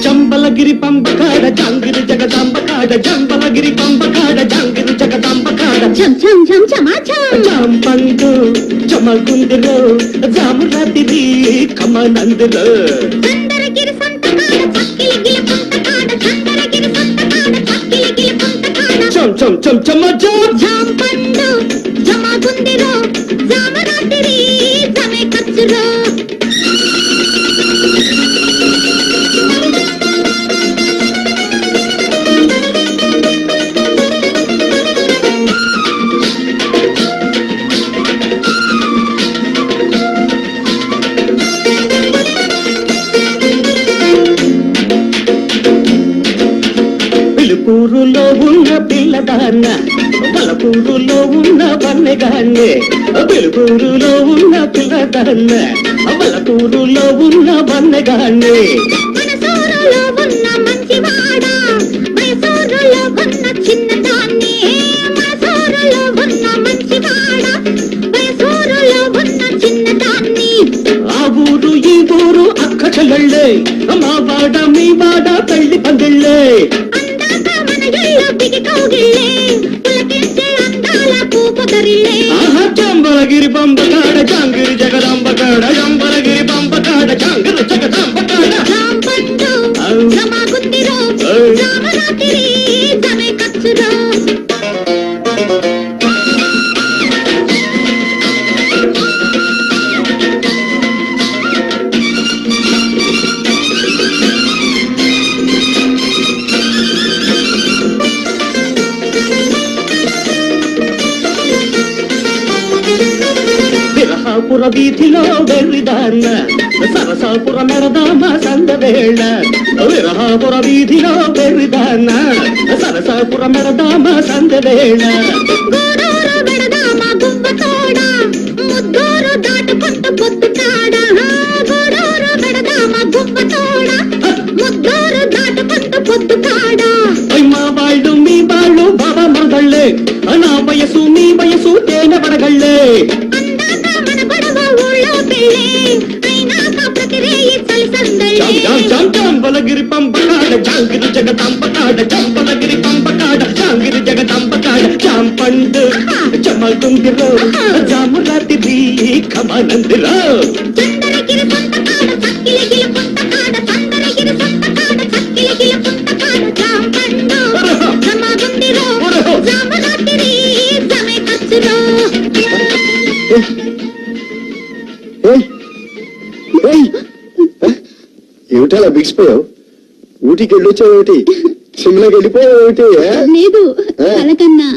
జంబలగిరి పంబకాడ జాంగిరి జగదాంబకాడ జంబలగిరి పంబకాడ జాంగిరి జగదాంబకాడ ఝం ఝం ఝం ఝమాఝం జాంపండు జమగుందిలో జామురాతిరి కమనందులో చందరగిరి సంతకాడ చక్కిలిగిలి పుంతకాడ చందరగిరి సంతకాడ చక్కిలిగిలి పుంతకాడ చం చం చం చమజం ఝంపండు జమగుందిలో జామురాతిరి జమే కచ్చులో పిలుపూరులో ఉన్న పిల్లదాన్న పలపూరులో ఉన్న వన్నెగాన్నే పిలుపూరులో ఉన్న పిల్లదాన్న పలపూరులో ఉన్న వన్నెగాన్నే మనసూరులో ఉన్న మంచివాడ మైసూరులో ఉన్న చిన్నదాన్ని మనసూరులో ఉన్న మంచివాడ మైసూరులో ఉన్న చిన్నదాన్ని ఆ ఊరు ఈ ఊరు అక్క చెల్లెళ్ళే మా వాడ మీ వాడ పెళ్లి పందిళ్ళే అందాక మన ఇళ్ళ బిగి కౌగిళ్ళే పులకించే అందాల పూపొదరిళ్ళే ఆహా జంబలగిరి పంబకాడ జాంగిరి జగదాంబకాడ జంబలగిరి పంబకాడ జాంగిరి జగదాంబకాడ రాంపండు జమాగుందిరో రామరాత్రి జమే కచ్చురో విరహాపుర వీధిలో వెర్రిదాన్న సరసాపుర మెరదామ సందవేళ విరహాపుర వీధిలో వెర్రిదాన్న సరసాపుర మెరదామ సందవేళ గోడూరు బెడదామ గువ్వతోడ ముద్దూరు దాటుకుంటూ పొద్దుకాడ గోడూరు బెడదామ గువ్వతోడ ముద్దూరు దాటుకుంటూ పొద్దుకాడ మా వాళ్ళు మీ వాళ్ళు బాబా మరదళ్ళే నా వయసు మీ వయసు తేనె పడగళ్ళే అందాక మన గొడవ ఊళ్ళో పెళ్ళే అయినాక ప్రతి రేయి చలిసందళ్ళే జంబలగిరి పంపకాడ జాంగిరి జగదాంబకాడ జంబలగిరి పంపకాడ జాంగిరి జగదాంబకాడ జాంపండు జమగుందిరో జామురాతిరి కమనందిరో చందరగిరి సంతకాడ చక్కిలిగిలి పుంతకాడ చందరగిరి సంతకాడ చక్కిలిగిలి పుంతకాడ జాంపండు జమగుందిరో జామరాత్రి జమే కచ్చురో ఏమిటలా బిగిసిపోయావు? ఊటీకి వెళ్ళొచ్చావు ఏమిటి? సిమ్లాకి వెళ్ళిపోయావు ఏమిటి? లేదు కలకన్నా